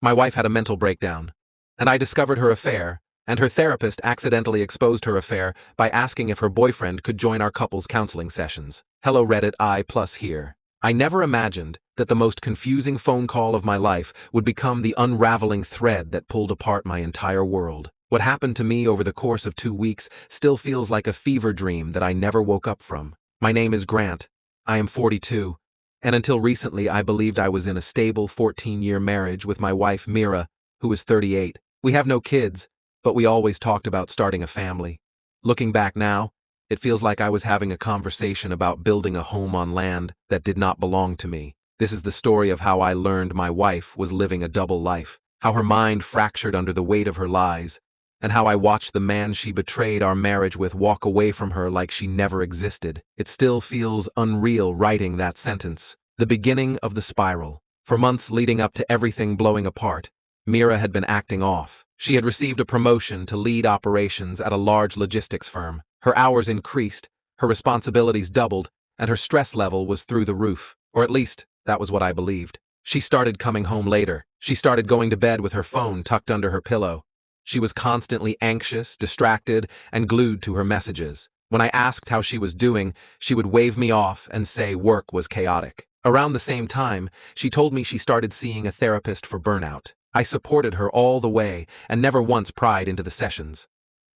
My wife had a mental breakdown, and I discovered her affair, and her therapist accidentally exposed her affair by asking if her boyfriend could join our couple's counseling sessions. Hello Reddit, I plus here. I never imagined that the most confusing phone call of my life would become the unraveling thread that pulled apart my entire world. What happened to me over the course of 2 weeks still feels like a fever dream that I never woke up from. My name is Grant. I am 42, and until recently I believed I was in a stable 14-year marriage with my wife Mira, who is 38. We have no kids, but we always talked about starting a family. Looking back now, it feels like I was having a conversation about building a home on land that did not belong to me. This is the story of how I learned my wife was living a double life, how her mind fractured under the weight of her lies, and how I watched the man she betrayed our marriage with walk away from her like she never existed. It still feels unreal writing that sentence. The beginning of the spiral. For months leading up to everything blowing apart, Mira had been acting off. She had received a promotion to lead operations at a large logistics firm. Her hours increased, her responsibilities doubled, and her stress level was through the roof. Or at least, that was what I believed. She started coming home later. She started going to bed with her phone tucked under her pillow. She was constantly anxious, distracted, and glued to her messages. When I asked how she was doing, she would wave me off and say work was chaotic. Around the same time, she told me she started seeing a therapist for burnout. I supported her all the way and never once pried into the sessions.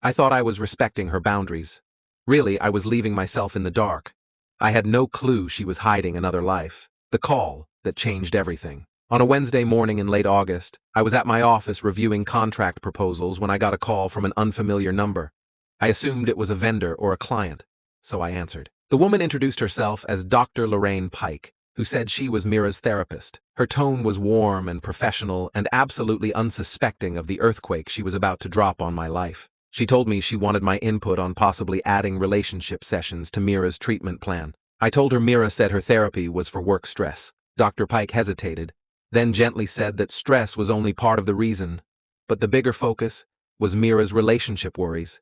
I thought I was respecting her boundaries. Really, I was leaving myself in the dark. I had no clue she was hiding another life. The call that changed everything. On a Wednesday morning in late August, I was at my office reviewing contract proposals when I got a call from an unfamiliar number. I assumed it was a vendor or a client, so I answered. The woman introduced herself as Dr. Lorraine Pike, who said she was Mira's therapist. Her tone was warm and professional and absolutely unsuspecting of the earthquake she was about to drop on my life. She told me she wanted my input on possibly adding relationship sessions to Mira's treatment plan. I told her Mira said her therapy was for work stress. Dr. Pike hesitated, then gently said that stress was only part of the reason, but the bigger focus was Mira's relationship worries,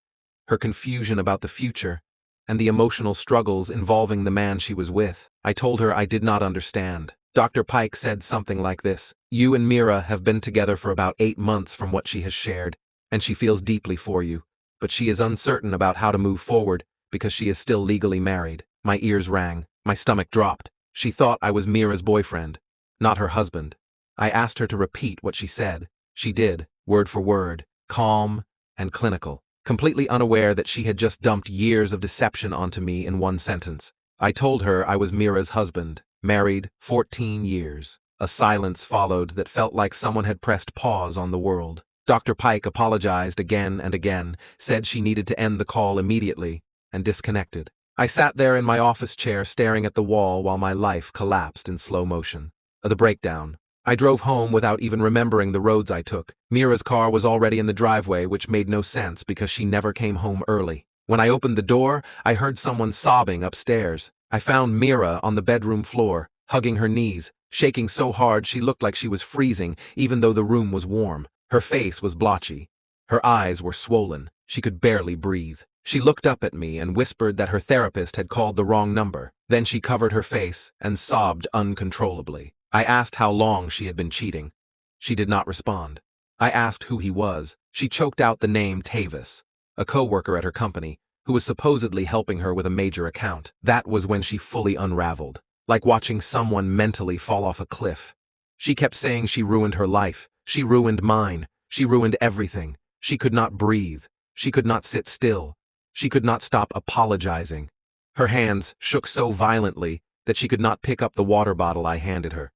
her confusion about the future, and the emotional struggles involving the man she was with. I told her I did not understand. Dr. Pike said something like this: "You and Mira have been together for about 8 months from what she has shared, and she feels deeply for you, but she is uncertain about how to move forward because she is still legally married." My ears rang. My stomach dropped. She thought I was Mira's boyfriend, not her husband. I asked her to repeat what she said. She did, word for word, calm and clinical, completely unaware that she had just dumped years of deception onto me in one sentence. I told her I was Mira's husband, married 14 years. A silence followed that felt like someone had pressed pause on the world. Dr. Pike apologized again and again, said she needed to end the call immediately, and disconnected. I sat there in my office chair staring at the wall while my life collapsed in slow motion. The breakdown. I drove home without even remembering the roads I took. Mira's car was already in the driveway, which made no sense because she never came home early. When I opened the door, I heard someone sobbing upstairs. I found Mira on the bedroom floor, hugging her knees, shaking so hard she looked like she was freezing even though the room was warm. Her face was blotchy. Her eyes were swollen. She could barely breathe. She looked up at me and whispered that her therapist had called the wrong number. Then she covered her face and sobbed uncontrollably. I asked how long she had been cheating. She did not respond. I asked who he was. She choked out the name Tavis, a co-worker at her company, who was supposedly helping her with a major account. That was when she fully unraveled, like watching someone mentally fall off a cliff. She kept saying she ruined her life. She ruined mine. She ruined everything. She could not breathe. She could not sit still. She could not stop apologizing. Her hands shook so violently that she could not pick up the water bottle I handed her.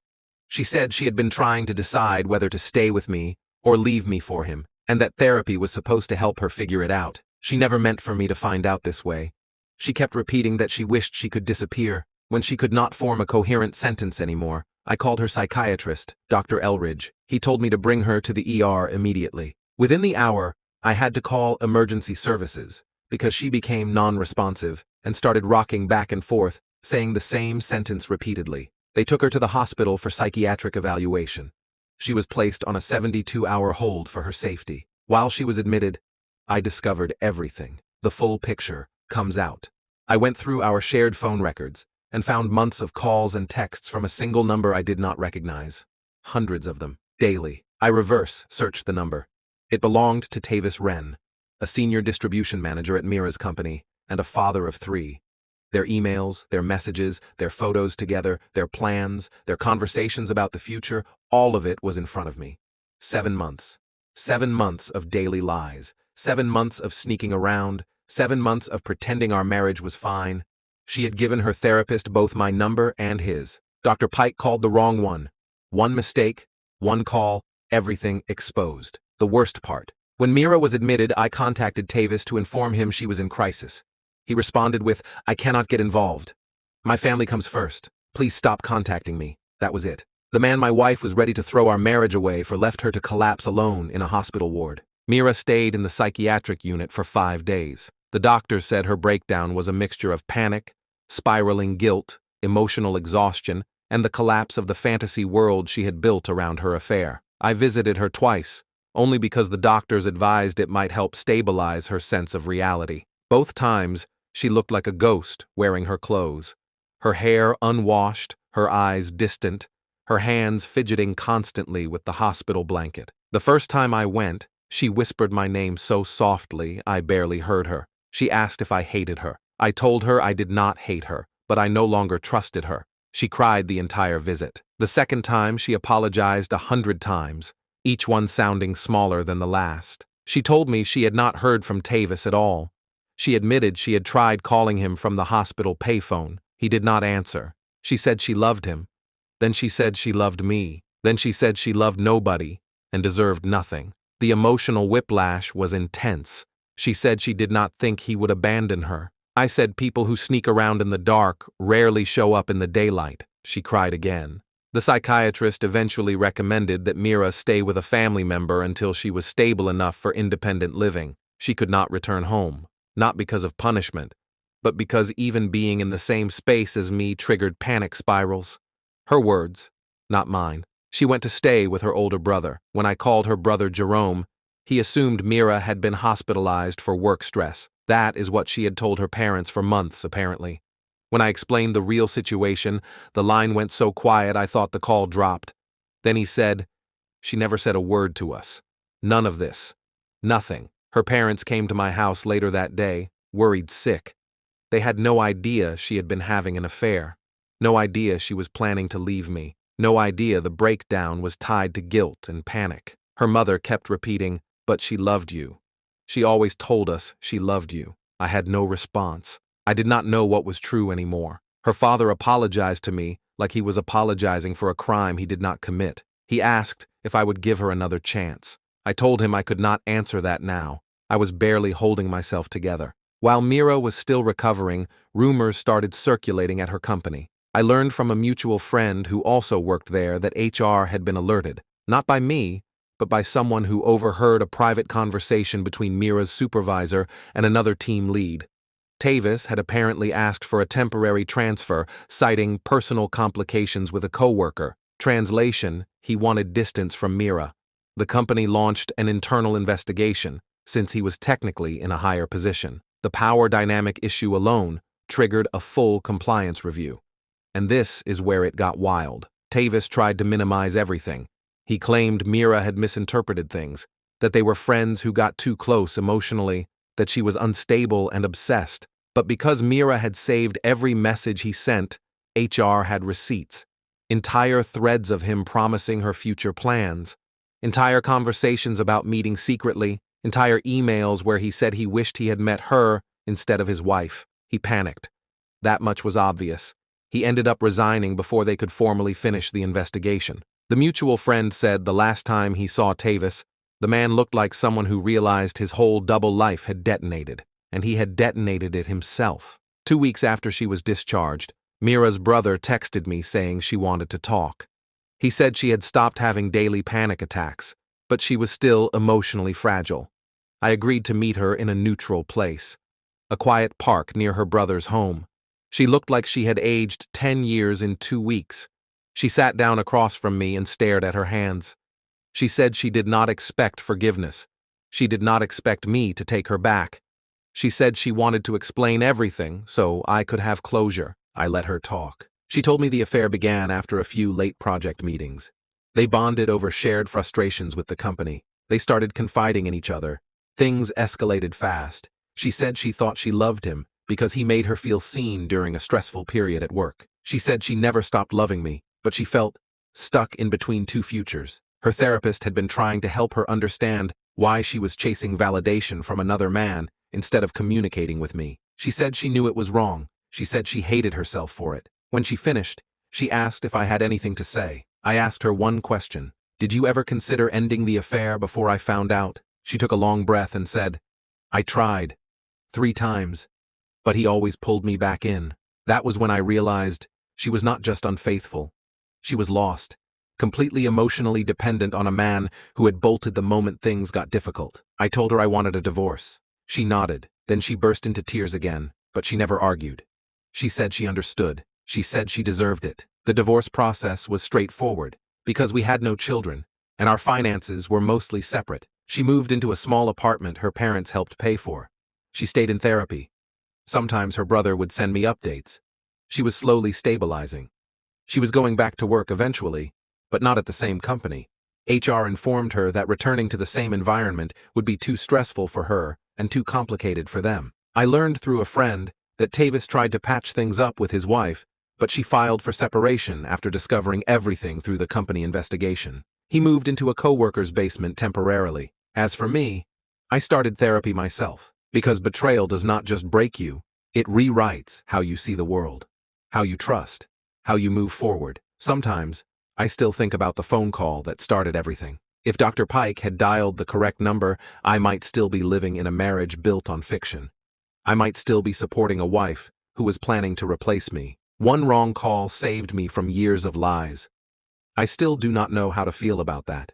She said she had been trying to decide whether to stay with me or leave me for him, and that therapy was supposed to help her figure it out. She never meant for me to find out this way. She kept repeating that she wished she could disappear. When she could not form a coherent sentence anymore, I called her psychiatrist, Dr. Elridge. He told me to bring her to the ER immediately. Within the hour, I had to call emergency services because she became non-responsive and started rocking back and forth, saying the same sentence repeatedly. They took her to the hospital for psychiatric evaluation. She was placed on a 72-hour hold for her safety. While she was admitted, I discovered everything. The full picture comes out. I went through our shared phone records and found months of calls and texts from a single number I did not recognize. Hundreds of them, daily. I reverse searched the number. It belonged to Tavis Wren, a senior distribution manager at Mira's company, and a father of 3. Their emails, their messages, their photos together, their plans, their conversations about the future, all of it was in front of me. 7 months. 7 months of daily lies. 7 months of sneaking around. 7 months of pretending our marriage was fine. She had given her therapist both my number and his. Dr. Pike called the wrong one. One mistake, one call, everything exposed. The worst part. When Mira was admitted, I contacted Tavis to inform him she was in crisis. He responded with, "I cannot get involved. My family comes first. Please stop contacting me." That was it. The man my wife was ready to throw our marriage away for left her to collapse alone in a hospital ward. Mira stayed in the psychiatric unit for 5 days. The doctors said her breakdown was a mixture of panic, spiraling guilt, emotional exhaustion, and the collapse of the fantasy world she had built around her affair. I visited her twice, only because the doctors advised it might help stabilize her sense of reality. Both times, she looked like a ghost wearing her clothes. Her hair unwashed, her eyes distant, her hands fidgeting constantly with the hospital blanket. The first time I went, she whispered my name so softly I barely heard her. She asked if I hated her. I told her I did not hate her, but I no longer trusted her. She cried the entire visit. The second time, she apologized 100 times, each one sounding smaller than the last. She told me she had not heard from Tavis at all. She admitted she had tried calling him from the hospital payphone. He did not answer. She said she loved him. Then she said she loved me. Then she said she loved nobody and deserved nothing. The emotional whiplash was intense. She said she did not think he would abandon her. I said people who sneak around in the dark rarely show up in the daylight. She cried again. The psychiatrist eventually recommended that Mira stay with a family member until she was stable enough for independent living. She could not return home. Not because of punishment, but because even being in the same space as me triggered panic spirals. Her words, not mine. She went to stay with her older brother. When I called her brother Jerome, he assumed Mira had been hospitalized for work stress. That is what she had told her parents for months, apparently. When I explained the real situation, the line went so quiet I thought the call dropped. Then he said, "She never said a word to us. None of this. Nothing." Her parents came to my house later that day, worried sick. They had no idea she had been having an affair. No idea she was planning to leave me. No idea the breakdown was tied to guilt and panic. Her mother kept repeating, "But she loved you. She always told us she loved you." I had no response. I did not know what was true anymore. Her father apologized to me like he was apologizing for a crime he did not commit. He asked if I would give her another chance. I told him I could not answer that now. I was barely holding myself together. While Mira was still recovering, rumors started circulating at her company. I learned from a mutual friend who also worked there that HR had been alerted, not by me, but by someone who overheard a private conversation between Mira's supervisor and another team lead. Tavis had apparently asked for a temporary transfer, citing personal complications with a coworker. Translation, he wanted distance from Mira. The company launched an internal investigation, since he was technically in a higher position. The power dynamic issue alone triggered a full compliance review. And this is where it got wild. Tavis tried to minimize everything. He claimed Mira had misinterpreted things, that they were friends who got too close emotionally, that she was unstable and obsessed. But because Mira had saved every message he sent, HR had receipts. Entire threads of him promising her future plans. Entire conversations about meeting secretly. Entire emails where he said he wished he had met her instead of his wife. He panicked. That much was obvious. He ended up resigning before they could formally finish the investigation. The mutual friend said the last time he saw Tavis, the man looked like someone who realized his whole double life had detonated, and he had detonated it himself. 2 weeks after she was discharged, Mira's brother texted me saying she wanted to talk. He said she had stopped having daily panic attacks, but she was still emotionally fragile. I agreed to meet her in a neutral place, a quiet park near her brother's home. She looked like she had aged 10 years in 2 weeks. She sat down across from me and stared at her hands. She said she did not expect forgiveness. She did not expect me to take her back. She said she wanted to explain everything so I could have closure. I let her talk. She told me the affair began after a few late project meetings. They bonded over shared frustrations with the company. They started confiding in each other. Things escalated fast. She said she thought she loved him because he made her feel seen during a stressful period at work. She said she never stopped loving me, but she felt stuck in between two futures. Her therapist had been trying to help her understand why she was chasing validation from another man instead of communicating with me. She said she knew it was wrong. She said she hated herself for it. When she finished, she asked if I had anything to say. I asked her one question. Did you ever consider ending the affair before I found out? She took a long breath and said, I tried. 3 times. But he always pulled me back in. That was when I realized she was not just unfaithful. She was lost, completely emotionally dependent on a man who had bolted the moment things got difficult. I told her I wanted a divorce. She nodded. Then she burst into tears again, but she never argued. She said she understood. She said she deserved it. The divorce process was straightforward, because we had no children, and our finances were mostly separate. She moved into a small apartment her parents helped pay for. She stayed in therapy. Sometimes her brother would send me updates. She was slowly stabilizing. She was going back to work eventually, but not at the same company. HR informed her that returning to the same environment would be too stressful for her and too complicated for them. I learned through a friend that Tavis tried to patch things up with his wife, but she filed for separation after discovering everything through the company investigation. He moved into a coworker's basement temporarily. As for me, I started therapy myself, because betrayal does not just break you, it rewrites how you see the world, how you trust, how you move forward. Sometimes, I still think about the phone call that started everything. If Dr. Pike had dialed the correct number, I might still be living in a marriage built on fiction. I might still be supporting a wife who was planning to replace me. One wrong call saved me from years of lies. I still do not know how to feel about that.